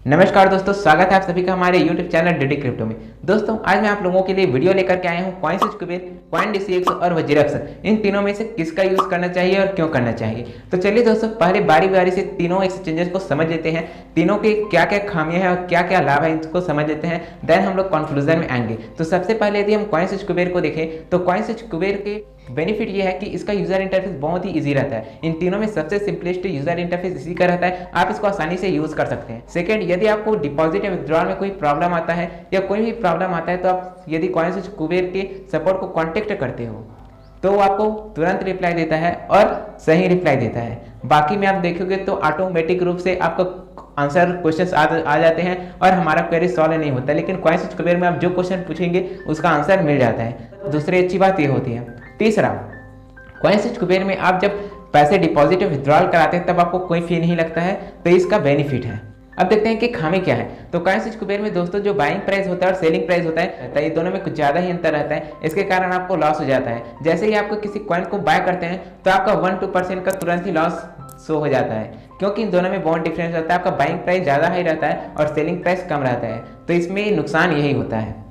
नमस्कार दोस्तों, स्वागत है आप सभी का हमारे YouTube चैनल डीडी क्रिप्टो में। दोस्तों आज मैं आप लोगों के लिए वीडियो लेकर के आया हूँ कॉइनस्विच कुबेर, CoinDCX और वजीरक्स, इन तीनों में से किसका यूज करना चाहिए और क्यों करना चाहिए। तो चलिए दोस्तों, पहले बारी बारी से तीनों एक्सचेंजेस को समझ लेते हैं, तीनों के क्या क्या खामियां हैं और क्या क्या लाभ है इसको समझ लेते हैं, देन हम लोग कंक्लूजन में आएंगे। तो सबसे पहले यदि हम कॉइनस्विच कुबेर को देखें तो कॉइनस्विच कुबेर के बेनिफिट ये है कि इसका यूजर इंटरफेस बहुत ही इजी रहता है। इन तीनों में सबसे सिंपलेस्ट यूजर इंटरफेस इसी का रहता है, आप इसको आसानी से यूज कर सकते हैं। सेकंड, यदि आपको डिपॉजिट या विथड्रॉल में कोई प्रॉब्लम आता है या कोई भी प्रॉब्लम आता है तो आप यदि कॉइनस्विच कुबेर के सपोर्ट को कॉन्टेक्ट करते हो तो वो आपको तुरंत रिप्लाई देता है और सही रिप्लाई देता है। बाकी में आप देखोगे तो ऑटोमेटिक रूप से आपका आंसर क्वेश्चंस आ जाते हैं और हमारा क्वेरी सॉल्व नहीं होता, लेकिन कॉइनस्विच कुबेर में आप जो क्वेश्चन पूछेंगे उसका आंसर मिल जाता है। दूसरी अच्छी बात ये होती है। तीसरा, कॉइनस्विच कुबेर में आप जब पैसे डिपॉजिट या विथड्रॉल कराते हैं तब आपको कोई फी नहीं लगता है, तो इसका बेनिफिट है। अब देखते हैं कि खामी क्या है। तो कॉइनस्विच कुबेर में दोस्तों जो बाइंग प्राइस होता है और सेलिंग प्राइस होता है ये दोनों में कुछ ज़्यादा ही अंतर रहता है, इसके कारण आपको लॉस हो जाता है। जैसे ही आपको किसी कॉइन को बाय करते हैं तो आपका 1-2% का तुरंत ही लॉस शो हो जाता है, क्योंकि इन दोनों में बहुत डिफरेंस रहता है। आपका बाइंग प्राइस ज़्यादा हाई रहता है और सेलिंग प्राइस कम रहता है, तो इसमें नुकसान यही होता है।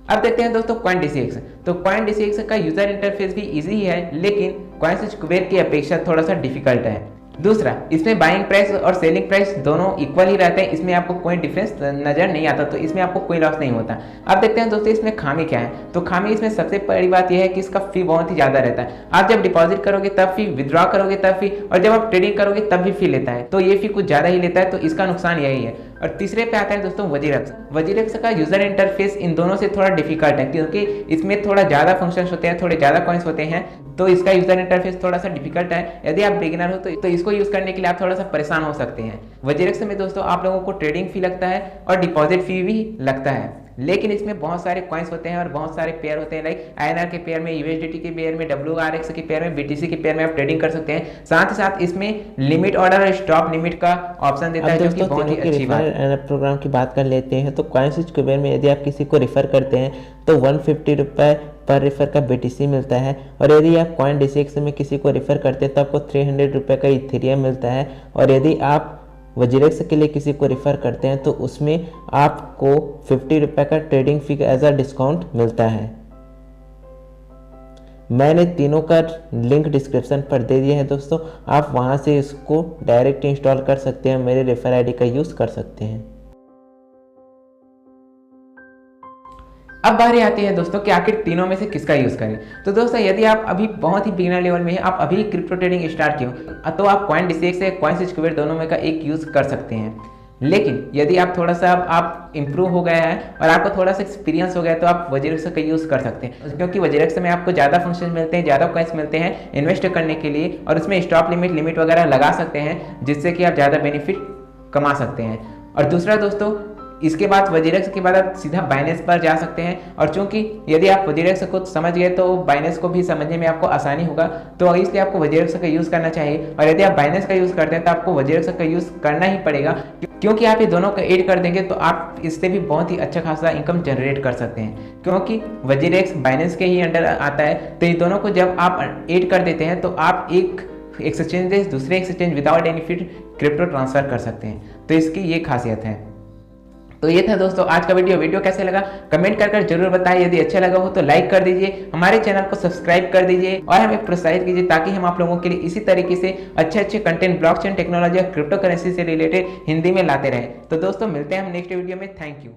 अब देखते हैं दोस्तों CoinDCX। तो CoinDCX का यूजर इंटरफेस भी इजी है, लेकिन कॉइनस्विच कुबेर की अपेक्षा थोड़ा सा डिफिकल्ट है। दूसरा, इसमें बाइंग प्राइस और सेलिंग प्राइस दोनों इक्वल ही रहते हैं, इसमें आपको कोई डिफरेंस नजर नहीं आता, तो इसमें आपको कोई लॉस नहीं होता। अब देखते हैं दोस्तों इसमें खामी क्या है। तो खामी इसमें सबसे बड़ी बात यह है कि इसका फी बहुत ही ज़्यादा रहता है। आप जब डिपॉजिट करोगे तब फी, विद्रॉ करोगे तब फी, और जब आप ट्रेडिंग करोगे तब भी फी लेता है, तो ये फी कुछ ज़्यादा ही लेता है, तो इसका नुकसान यही है। और तीसरे पे आता है दोस्तों वजीरक्स। वजीरक्स का यूजर इंटरफेस इन दोनों से थोड़ा डिफिकल्ट है, क्योंकि इसमें थोड़ा ज़्यादा फंक्शंस होते हैं, थोड़े ज़्यादा कॉइन्स होते हैं, तो इसका यूजर इंटरफेस थोड़ा सा डिफिकल्ट है। यदि आप बिगिनर हो तो इसको यूज करने के लिए आप थोड़ा सा परेशान हो सकते हैं। वजीरक्स में दोस्तों आप लोगों को ट्रेडिंग फी लगता है और डिपॉजिट फी भी लगता है, लेकिन इसमें बहुत सारे कॉइन्स होते हैं और बहुत सारे पेयर होते हैं, लाइक INR के पेयर में, USDT के पेयर में, WRX के पेयर में, BTC के पेयर में आप ट्रेडिंग कर सकते हैं। साथ ही साथ इसमें लिमिट ऑर्डर और स्टॉप लिमिट का ऑप्शन देता है, जो कि बहुत ही अच्छी बात है। प्रोग्राम की बात कर लेते हैं तो कॉइनस्विच कुबेर में यदि आप किसी को रेफर करते हैं तो 150 रुपये पर रेफर का BTC मिलता है, और यदि आप CoinDCX में किसी को रेफर करते हैं तो आपको 300 रुपये का इथेरियम मिलता है, और यदि आप वजीरक्स के लिए किसी को रेफर करते हैं तो उसमें आपको 50 रुपये का trading fee as a discount मिलता है। मैंने तीनों का लिंक डिस्क्रिप्शन पर दे दिया है दोस्तों, आप वहां से इसको डायरेक्ट इंस्टॉल कर सकते हैं, मेरे रेफर ID का यूज़ कर सकते हैं। अब बारी आती है दोस्तों कि आखिर तीनों में से किसका यूज करें। तो दोस्तों यदि आप अभी बहुत ही बिगिनर लेवल में हैं, आप अभी क्रिप्टो ट्रेडिंग स्टार्ट किए हो, तो आप CoinDCX या कॉइनस्विच कुबेर दोनों में का एक यूज कर सकते हैं। लेकिन यदि आप थोड़ा सा आप इंप्रूव हो गया है और आपको थोड़ा सा एक्सपीरियंस हो गया तो आप वजीरक्स का यूज़ कर सकते हैं, क्योंकि वजीरक्स में आपको ज़्यादा फंक्शन मिलते हैं, ज़्यादा कॉइन्स मिलते हैं इन्वेस्ट करने के लिए, और उसमें स्टॉप लिमिट वगैरह लगा सकते हैं, जिससे कि आप ज़्यादा बेनिफिट कमा सकते हैं। और दूसरा दोस्तों, इसके बाद वजीरक्स के बाद आप सीधा बाइनेंस पर जा सकते हैं, और चूंकि यदि आप वजीरक्स को समझ गए तो बाइनेंस को भी समझने में आपको आसानी होगा, तो इसलिए आपको वजीरक्स का यूज़ करना चाहिए। और यदि आप बाइनेंस का यूज़ करते हैं तो आपको वजीरक्स का यूज़ करना ही पड़ेगा, क्योंकि आप ये दोनों को ऐड कर देंगे तो आप इससे भी बहुत ही अच्छा खासा इनकम जनरेट कर सकते हैं, क्योंकि वजीरक्स बाइनेंस के ही अंडर आता है। तो ये दोनों को जब आप ऐड कर देते हैं तो आप एक एक्सचेंज से दूसरे एक्सचेंज विदाउट एनी फी क्रिप्टो ट्रांसफर कर सकते हैं, तो इसकी ये खासियत है। तो ये था दोस्तों आज का वीडियो कैसे लगा कमेंट कर जरूर बताएं। यदि अच्छा लगा हो तो लाइक कर दीजिए, हमारे चैनल को सब्सक्राइब कर दीजिए और हमें प्रोत्साहित कीजिए, ताकि हम आप लोगों के लिए इसी तरीके से अच्छे कंटेंट ब्लॉकचेन टेक्नोलॉजी और क्रिप्टो करेंसी से रिलेटेड हिंदी में लाते रहें। तो दोस्तों मिलते हैं हम नेक्स्ट वीडियो में। Thank you.